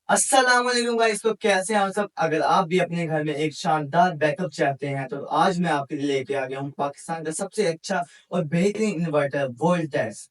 अस्सलाम वालेकुम गाइस। तो कैसे हैं आप सब। अगर आप भी अपने घर में एक शानदार बैकअप चाहते हैं तो आज मैं आपके लिए लेके आ गया हूँ पाकिस्तान का सबसे अच्छा और बेहतरीन इन्वर्टर वोल्टेक्स,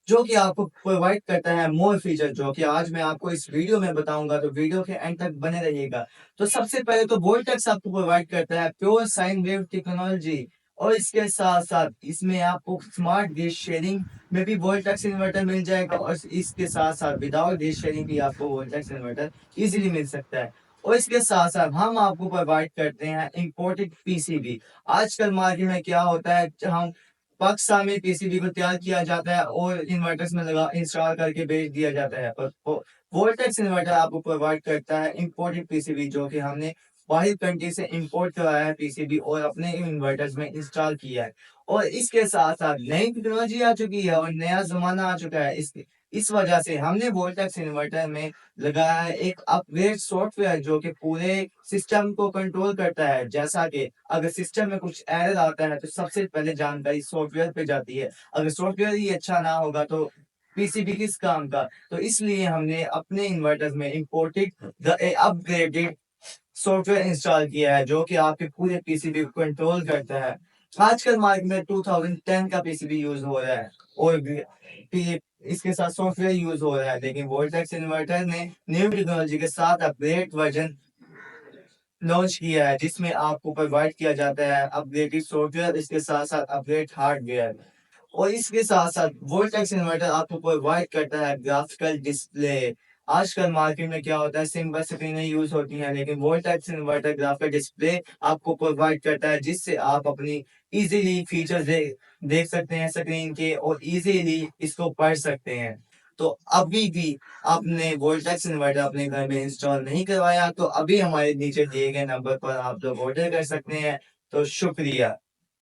जो कि आपको प्रोवाइड करता है मोर फीचर, जो कि आज मैं आपको इस वीडियो में बताऊंगा। तो वीडियो के एंड तक बने रहिएगा। तो सबसे पहले तो वोल्टेक्स आपको प्रोवाइड करता है प्योर साइन वेव टेक्नोलॉजी, और इसके साथ साथ इसमें आपको स्मार्ट डिश शेयरिंग में भी वोल्टेक्स इन्वर्टर मिल जाएगा, और इसके साथ साथ विदाउट डिश शेयरिंग भी आपको वोल्टेक्स इन्वर्टर इजीली मिल सकता है। और इसके साथ साथ हम आपको प्रोवाइड करते हैं इंपोर्टेड पीसीबी। आजकल मार्केट में क्या होता है, हम पाकिस्तान में पीसीबी को तैयार किया जाता है और इन्वर्टर्स में लगा इंस्टॉल करके भेज दिया जाता है, पर वोल्टेक्स इन्वर्टर आपको प्रोवाइड करता है इंपोर्टेड पीसीबी, जो कि हमने बाहर कंट्री से इंपोर्ट कराया है पीसीबी और अपने इन्वर्टर्स में इंस्टॉल किया है। और इसके साथ साथ नई टेक्नोलॉजी आ चुकी है और नया जमाना आ चुका है। इस वजह से हमने वोल्टेक्स इन्वर्टर में लगाया है एक अपग्रेड सॉफ्टवेयर, जो कि पूरे सिस्टम को कंट्रोल करता है। जैसा कि अगर सिस्टम में कुछ एरर आता है तो सबसे पहले जानकारी सॉफ्टवेयर पे जाती है। अगर सॉफ्टवेयर ही अच्छा ना होगा तो पीसीबी किस काम का। तो इसलिए हमने अपने इन्वर्टर्स में imported the upgraded software install किया है, जो कि आपके पूरे पीसीबी को कंट्रोल करता है। आजकल मार्केट में 2010 का पीसीबी यूज हो रहा है और इसके साथ सॉफ्टवेयर यूज हो रहा है, लेकिन वोल्टेक्स इन्वर्टर ने न्यू टेक्नोलॉजी के साथ अपग्रेड वर्जन लॉन्च किया है, जिसमें आपको प्रोवाइड किया जाता है अपग्रेडेड सॉफ्टवेयर, इसके साथ साथ अपग्रेड हार्डवेयर। और इसके साथ साथ वोल्टेक्स इन्वर्टर आपको प्रोवाइड करता है ग्राफिकल डिस्प्ले। आजकल मार्केट में क्या होता है, सिंपल स्क्रीनें यूज होती हैं, लेकिन वोल्टेक्स इन्वर्टर ग्राफिकल डिस्प्ले आपको प्रोवाइड करता है, जिससे आप अपनी इजीली फीचर्स देख सकते हैं स्क्रीन के और इजीली इसको पढ़ सकते हैं। तो अभी भी आपने वोल्टेक्स इन्वर्टर अपने घर में इंस्टॉल नहीं करवाया तो अभी हमारे नीचे दिए गए नंबर पर आप लोग ऑर्डर कर सकते हैं। तो शुक्रिया।